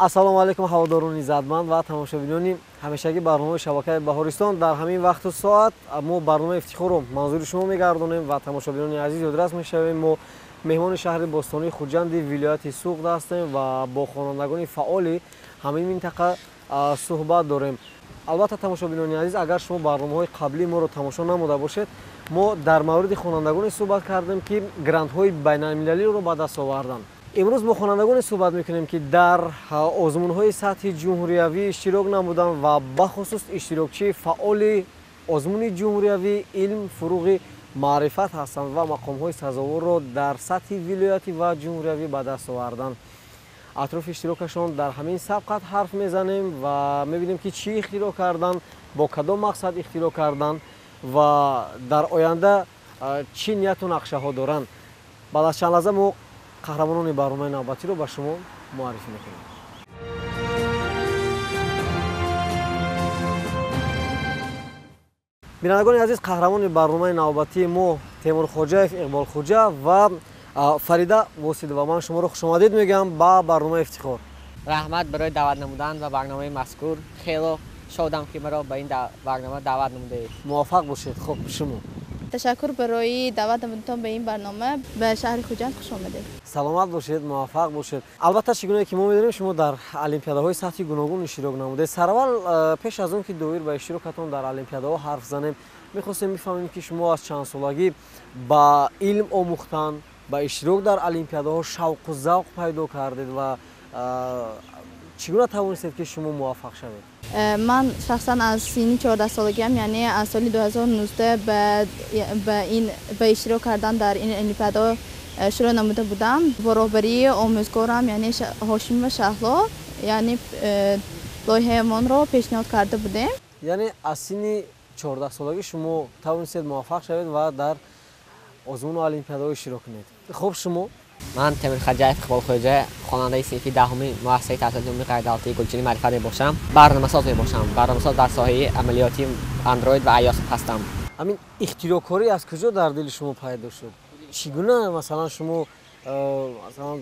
ассалому алайкум ҳаводорони иззатманд ва тамошобинони ҳамешагӣ барномаи шабакаи Баҳористон. Дар ҳамин вақту соат мо барномаи ифтихорро манзури шумо мегардонем ва тамошобинони азиз ёдрас мешавем. Мо меҳмони шаҳри бостонии Хуҷанди вилояти Суғд ҳастем ва бо хонандагони фаъоли ҳамин минтақа суҳбат дорем. албатта тамошобинони азиз, агар шумо барномаҳои қаблии моро тамошо намуда бошед, мо дар мавриди хонандагоне суҳбат кардем ки грантҳои байналмилалиро ба даст оварданд. имрӯз бо хонандагоне суҳбат мекунем ки дар озмунҳои сатҳи ҷумҳуриявӣ иштирок намуданд ва бахусус иштирокчии фаъоли озмуни ҷумҳуриявӣ илм фуруғи маърифат ҳастанд ва мақомҳои сазоворро дар сатҳи вилоятӣ ва ҷумҳуриявӣ ба даст оварданд. атрофи иштирокашон дар ҳамин сабқат ҳарф мезанем ва мебинем ки чӣ ихтироъ карданд, бо кадом мақсад ихтироъ карданд ва дар оянда чӣ нияту нақшаҳо доранд. баъд аз чанд лаҳза мо қаҳрамонони барномаи навбатиро ба шумо муаррифӣ мекунем. бинандагони азиз, қаҳрамони барномаи навбатии мо Темур Хоҷаев, Иқбол Хуҷа ва Фарида Восидова. Ман шуморо хушомадид мегӯям ба барномаи ифтихор. раҳмат барои даъват намудан ба барномаи мазкур. Хело шодам ки маро ба ин барнома даъват намудед. муваффақ бошед. хуб, шумо ташаккур барои даъват намудатон ба ин барнома. ба шаҳри Хуҷанд хуш омадед. саломат бошед, муваффақ бошед. албатта чӣ гуне ки мо медонем, шумо дар олимпиадаҳои сатҳи гуногун иштирок намудед. Сараввал пеш аз он ки доир ба иштирокатон дар олимпиадаҳо ҳарф занем, мехостем мефаҳмем ки шумо аз чандсолагӣ ба илм омӯхтан, ба иштирок дар олимпиадаҳо шавқу завқ пайдо кардед ва чӣ гуна тавонистед ки шумо муваффақ шавед? ман шахсан аз синни 14-солагиам, яъне аз соли 2019 ба иштирок кардан дар ин олимпиада шурӯъ намуда будам. бо роҳбарии омӯзгорам, яъне Ҳошимова Шаҳло, яъне лоиҳаамонро пешниҳод карда будем. яъне аз синни 14-солагӣ шумо тавонистед муваффақ шавед ва дар озмуну олимпиадаҳо иштирок кунед. хуб, шумо? ман Темур Хоҷаев, Иқбол Хуҷа, хонандаи синфи даҳуми муассисаи таҳсилоти умумии ғайридавлатии Гулчини Маърифат мебошам. барномасоз мебошам. барномасоз дар соҳаи амалиёти Android ва iOS ҳастам. ҳамин ихтироъкорӣ аз куҷо дар дили шумо пайдо шуд? чӣ гуна масалан шумо масалан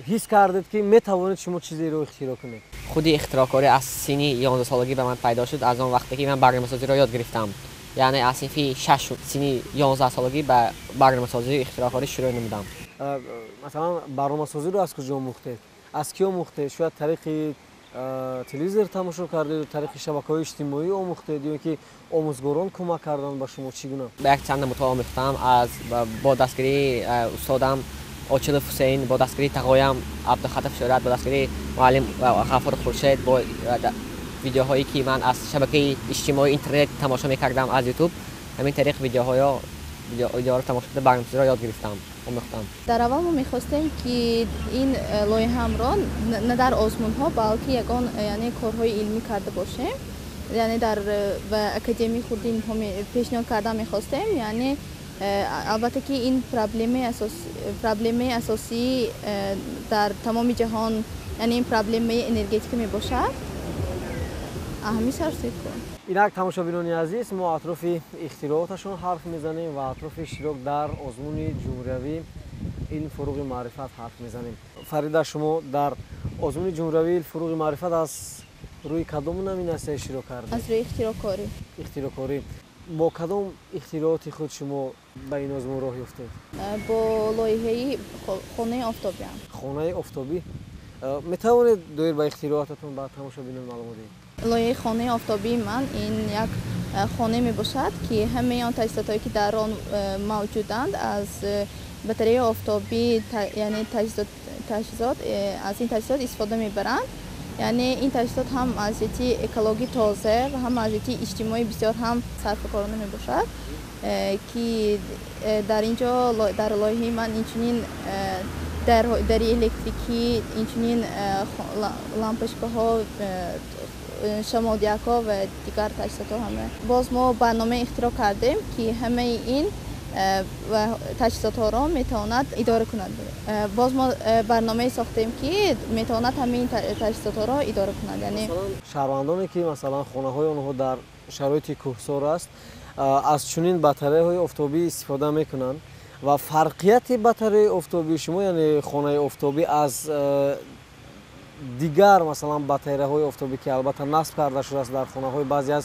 ҳис кардед ки метавонед шумо чизеро ихтироъ кунед? худи ихтироъкорӣ аз синни 11-солагӣ ба ман пайдо шуд. аз он вақте ки ман барномасозиро ёд гирифтам, яъне аз синфи 6 синни 11-солагӣ ба барномасозии ихтироъкорӣ шурӯъ намудам. масалан барномасозиро аз куҷо омӯхтед? аз ки омӯхтед? шояд тариқи телевизор тамошо кардед, тариқи шабакаҳои иҷтимоӣ омӯхтед ё ки омӯзгорон кӯмак карданд ба шумо? чӣ гуна? ба як чанд мутоа омӯхтам. бо дастгирии устодам Очилов Ҳусейн, бо дастгирии тағоям Абдухатов Шӯрат, бо дастгирии муаллим Ғафур Хуршед, бо видеоҳое ки ман аз шабакаи иҷтимоӣ интернет тамошо мекардам, аз ютуб, ҳамин тариқ видеоҳоро тамошо карда барномасозиро ёд гирифтам, омӯхтам. дар аввал мо мехостем ки ин лоиҳаамро на дар озмунҳо, балки ягон яъне корҳои илмӣ карда бошем. яъне дар академияи худи инҳо пешниҳод карда мехостем. яъне албатта ки ин проблемаи асосии дар тамоми ҷаҳон, яъне ин проблемаи энергетика мебошад. инак тамошобинони азиз, мо атрофи ихтироъоташон ҳарф мезанем ва атрофи иштирок дар озмуни ҷумҳуриявӣ илм фуруғи маърифат ҳарф мезанем. Фарида, шумо дар озмуни ҷумҳуриявӣ илм фуруғи маърифат аз рӯи кадом номинатсия иштирок кардед? аз рӯи ихтироъкорӣ. ихтироъкорӣ. бо кадом ихтироъоти худ шумо ба ин озмун роҳ ёфтед? бо лоиҳаи хонаи офтобиам. хонаи офтобӣ? метавонед доир ба ихтироъататон ба тамошобинон маълумот диҳед? лоиҳаи хонаи офтобии ман ин як хона мебошад ки ҳамаи он таҷҳизотҳое ки дар он мавҷуданд аз батареяи офтобӣ, яъне таҷҳизот аз ин таҷҳизот истифода мебаранд. яъне ин таҷҳизот ҳам аз ҷиҳати экологӣ тоза ва ҳам аз ҷиҳати иҷтимоӣ бисёр ҳам сарфкорона мебошад, ки дар инҷо дар лоиҳаи ман инчунин дари электрикӣ, инчунин лампочкаҳо, шамодиякҳо ва дигар таҷҳизотҳо ҳама. боз мо барнома ихтироъ кардем ки ҳамаи ин таҷҳизотҳоро метавонад идора кунад. боз мо барномае сохтем ки метавонад ҳамаи таҷҳизотҳоро идора кунад. яъне шаҳрвандоне ки масалан хонаҳои онҳо дар шароити кӯҳсор аст, аз чунин батареяҳои офтобӣ истифода мекунанд ва фарқияти батареяи офтобии шумо, яъне хонаи офтобӣ аз дигар масалан батареяҳои офтобӣ ки албатта насб карда шудааст дар хонаҳои баъзе аз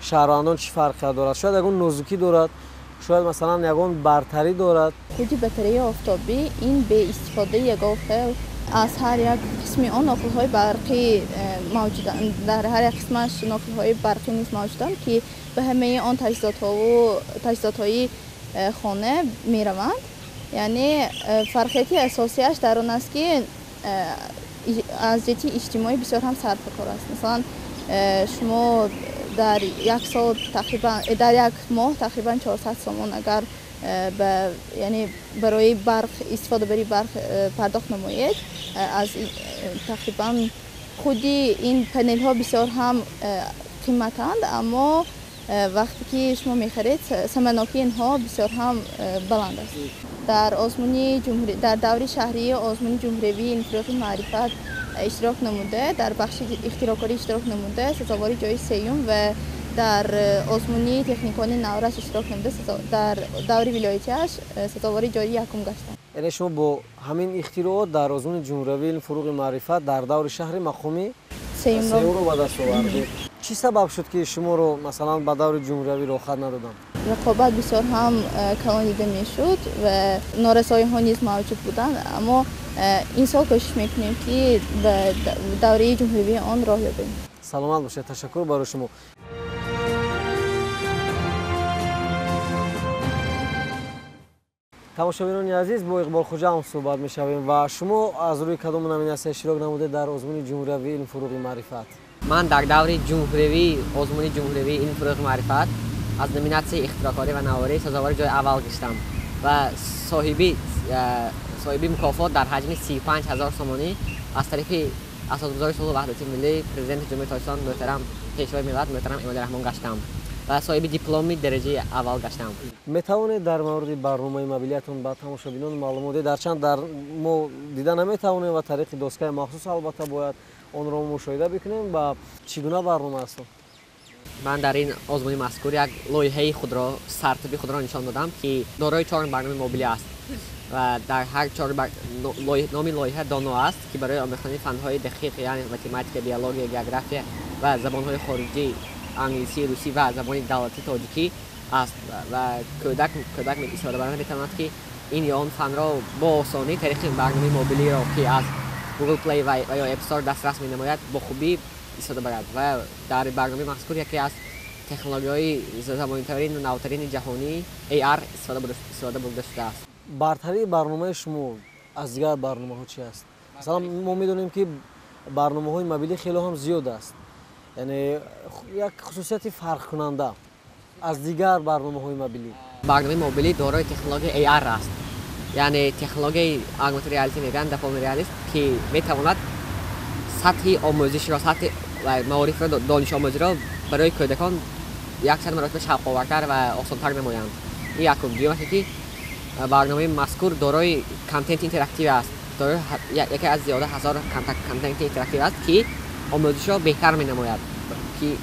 шаҳрвандон чӣ фарқият дорад? Шояд ягон нозукӣ дорад, шояд масалан ягон бартарӣ дорад. худи батареяи офтобӣ ин бе истифодаи ягон фейл аз ҳар як қисми он ноқилҳои барқӣ мавҷуданд. Дар ҳар як қисмаш ноқилҳои барқӣ низ мавҷуданд, ки ба ҳамаи он таҷҳизотҳои хона мераванд. яъне фарқияти асосияш дар он аст, ки аз ҷиҳати иҷтимоӣ бисёр ҳам сарфикор аст. Масалан, шумо дар як сол тақрибан дар як моҳ тақрибан 400 сомон агар яъне барои барқ истифодабари барқ пардохт намоед, аз тақрибан худи ин панелҳо бисёр ҳам қиматанд, аммо вақте ки шумо мехаред саманокии инҳо бисёр ҳам баланд аст. Дар даври шаҳрии озмуни ҷумҳуривии инфироғи маърифат иштирок намуда, дар бахши ихтирокорӣ иштирок намуда сазовори ҷои сеюм ва дар озмуни техникони наврас иштирок намуда дар даври вилоятиаш сазовори ҷои якум гаштанд. яъне шумо бо ҳамин ихтироот дар озмуни ҷумҳуравии илми фуруғи маърифат дар даври шаҳри мақоми сеюмро ба даст овардед. чӣ сабаб шуд ки шуморо масалан ба даври ҷумҳуравӣ рохат надоданд? рақобат бисёр ҳам калон дида мешуд ва норасоиҳо низ мавҷуд буданд, аммо ин сол кӯшиш мекунем ки ба давраи ҷумҳуривии он роҳ ёбем. саломат бошед. ташаккур барои шумо. тамошобинони азиз, бо Иқболхоҷаам суҳбат мешавем ва шумо аз рӯи кадом номинатсия иштирок намудед дар озмуни ҷумҳуравии илми фуруғи маърифат? ман дар даври озмуни ҷумҳуривии илми фуруғи маърифат аз номинатсияи ихтирокорӣ ва наворӣ сазовори ҷои аввал гиштам ва соҳиби мукофот дар ҳаҷми 35 000 сомонӣ аз тарафи асосгузори сулҳу ваҳдати миллӣ президенти ҷумҳурияти тоҷикистон муҳтарам пешвои миллат муҳтарам Эмомалӣ гаштам ва соҳиби дипломи дараҷаи аввал гаштам. метавонед дар мавриди барномаи мобилиятон ба тамошобинон маълумот диҳед? Ҳарчанд дар мо дида наметавонем ва тариқи доскаи махсус албатта бояд онро мушоҳида бикунем. ба чӣ гуна барнома аст? ман дар ин озмуни мазкур як лоиҳаи худро сартиби худро нишон додам, ки дорои 4 барномаи мобилӣ аст ва дар ҳар 4 номи лоиҳа доно аст, ки барои омӯхтани фанҳои дақиқ, яъне математика, биология, география ва забонҳои хориҷӣ, англисӣ, русӣ ва забони давлати тоҷикӣ аст ва кӯдак истифодабаранда метавонад ки ин ё он фанро бо осонӣ тариқи барномаи мобилиро ки аз Google Play ва ё App Store дастрас менамояд бо хубӣ истифода барад ва дар барномаи мазкур яке аз технологияҳои замонитарину навтарини ҷаҳонӣ AR истифода бурда шудааст. бартарии барномаи шумо аз дигар барномаҳо чӣ аст? масалан мо медонем ки барномаҳои мобилӣ хеле ҳам зиёд аст, яъне як хусусияти фарқкунанда аз дигар барномаҳои мобилӣ. барномаи мобилӣ дорои технологияи AR аст, яъне технологияи augmented reality мегӯянд, дополненный реалист, ки метавонад сатҳи омӯзишро, сатҳи маорифро, донишомӯзиро барои кӯдакон яксад маротиба шавқовартар ва осонтар намоянд. ин якум. дуюмасе ки барномаи мазкур дорои контенти интерактив аст, дорои яке аз зиёда ҳазор контенти интерактив аст, ки омӯзишро беҳтар менамояд. ки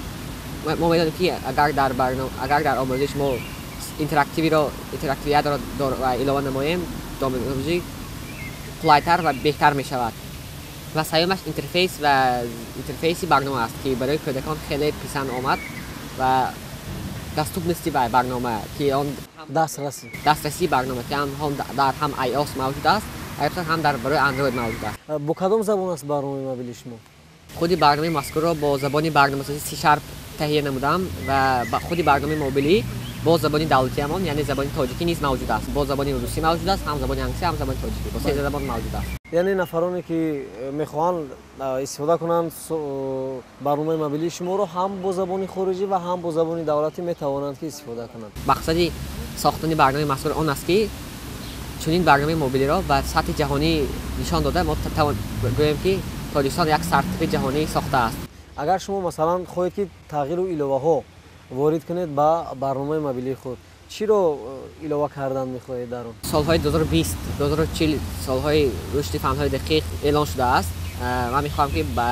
мо медонем ки агар дар омӯзиш мо интерактивиятро илова намоем, омӯзиш қулайтар ва беҳтар мешавад. ва сеюмаш интерфейси барнома аст, ки барои кӯдакон хеле писанд омад ва дастурбности барнома, ки он дастрасии барнома, ки дар ҳам iOS мавҷуд аст, ҳам дар барои Android мавҷуд аст. бо кадом забон аст барномаи мобилии шумо? худи барномаи мазкурро бо забони барномасозӣ C# таҳия намудам ва худи барномаи мобилӣ бо забони давлати ҳамон, яъне забони тоҷикӣ низ мавҷуд аст, бо забони русӣ мавҷуд аст, ҳам забони англисӣ, ҳам забони тоҷикӣ, бо се забон мавҷуд аст. яъне нафароне ки мехоҳанд истифода кунанд барномаи мобилии шуморо ҳам бо забони хориҷӣ ва ҳам бо забони давлатӣ метавонанд ки истифода кунанд. мақсади сохтани барномаи мазкур он аст ки чунин барномаи мобилиро ба сатҳи ҷаҳонӣ нишон дода мо гӯем ки тоҷикистон як сартифи ҷаҳонӣ сохтааст. агар шумо масалан хоҳед ки тағйиру иловаҳо ворид кунед ба барномаи мобилии худ, чиро илова кардан мехоҳед дар он? солҳои 2020-2040 солҳои рушди фанҳои дақиқ эълон шудааст. ман мехоҳам ки ба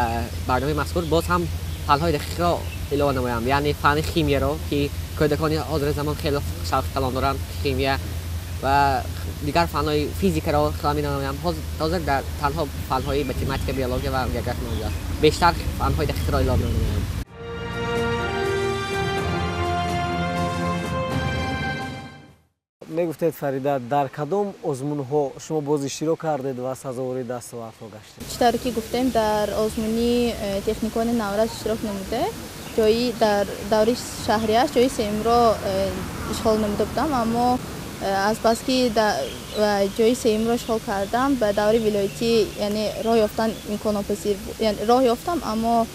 барномаи мазкур боз ҳам фанҳои дақиқро илова намоям, яъне фани химияро, ки кӯдакони ҳозири замон хеле шавқи калон доранд, химия و دیگر فنهای فیزیک را خواهم می‌نمایم. تازه در تنها فنهای متماتیک، بیولوژی و جغرافی است. بیشتر فنهای اختراعی را می‌نمایم. мегуфтед Фарида, дар кадом озмунҳо шумо боз иштирок кардед ва сазовори дастовардҳо гаштед? читаре ки гуфтем, дар озмуни техникони наврас иштирок намуда, ҷои дар даври шаҳрияш ҷои сеюмро ишғол намуда будам, аммо азбаски ҷои сеюмро ишғол кардам, ба даври вилоятӣ яъне роҳ ёфтан имконопазир буд. Роҳ ёфтам, аммо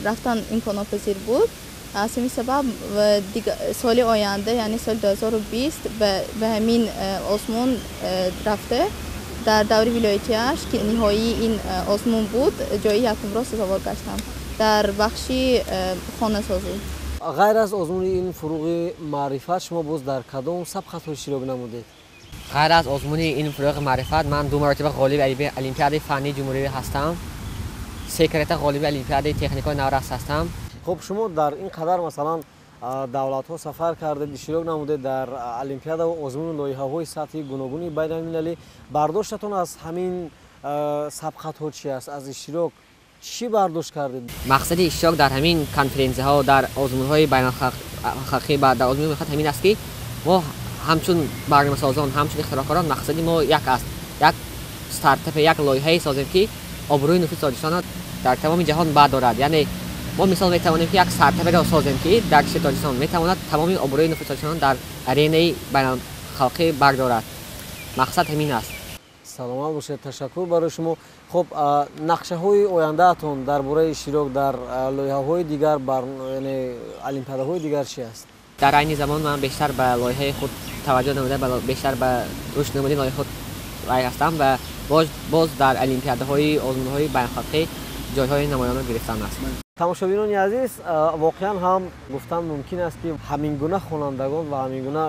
рафтан имконопазир буд. аз ҳамин сабаб соли оянда, яъне соли 2020 ба ҳамин озмун рафта, дар даври вилоятиаш ки ниҳоии ин озмун буд, ҷои якумро сазовор гаштам дар бахши хонасозӣ. ғайр аз озмуни ин фуруғи маърифат шумо боз дар кадом сабқатҳо иштирок намудед? غیر از آزمون این فروغ معرفت من 2 مرتبه غالب المپیاد فنی جمهوری هستم. 3 کرته غالب المپیاد تکنیکای نورس هستم. خب شما در این قدر مثلا давлатҳо сафар кардед, иштирок намудед дар олимпиада ва озмуни лоиҳаҳои сатҳи гуногуни байналмилалӣ, бардоштатон аз ҳамин сабқатҳо чӣ аст? аз иштирок чӣ бардошт кардед? مقصد اشتراک در همین کنفرانس‌ها در آزمون‌های بین‌الخلقی و در آزمون میخواد همین است که ما همچون برنامه‌سازان، همچون اختراعکاران، مقصد ما یک است، یک استارتاپ، یک لایحه سازیم که آبروی نفوذ تاجیکستان در تمام جهان بردارد. یعنی ما مثال میتوانیم که یک استارتاپ را سازیم که در کشور تاجیکستان میتواند تمام آبروی نفوذ تاجیکستان در аренаи بین‌الخلقی بردارد. مقصد همین است. саломат бошед, ташаккур барои шумо. хуб, нақшаҳои ояндаатон дар бораи иштирок дар лоиҳаҳои дигар, яъне олимпиадаҳои дигар чӣ аст? در این زمان من بیشتر به لایحه خود توجه نموده، بیشتر به رشد نمودن لایحه خود رای هستم و باز در المپیادهای آزمون‌های بین‌الخلقی جای‌های نمایان گرفتن است. тамошобинони азиз, воқеан ҳам гуфтан мумкин аст ки ҳамин гуна хонандагон ва ҳамин гуна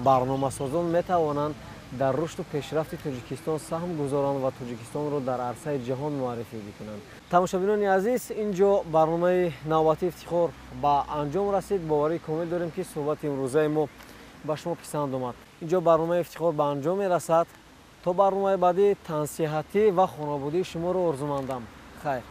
барномасозон метавонанд дар рушду пешрафти Тоҷикистон саҳм гузоранд ва Тоҷикистонро дар арсаи ҷаҳон муаррифӣ бикунанд. тамошобинони азиз, ин ҷо барномаи навбати ифтихор ба анҷом расид. боварии комил дорем ки суҳбати имрӯзаи мо ба шумо писанд омад. ин ҷо барномаи ифтихор ба анҷом мерасад. то барномаи баъди тансиҳатӣ ва хонобудии шуморо орзумандам. хайр.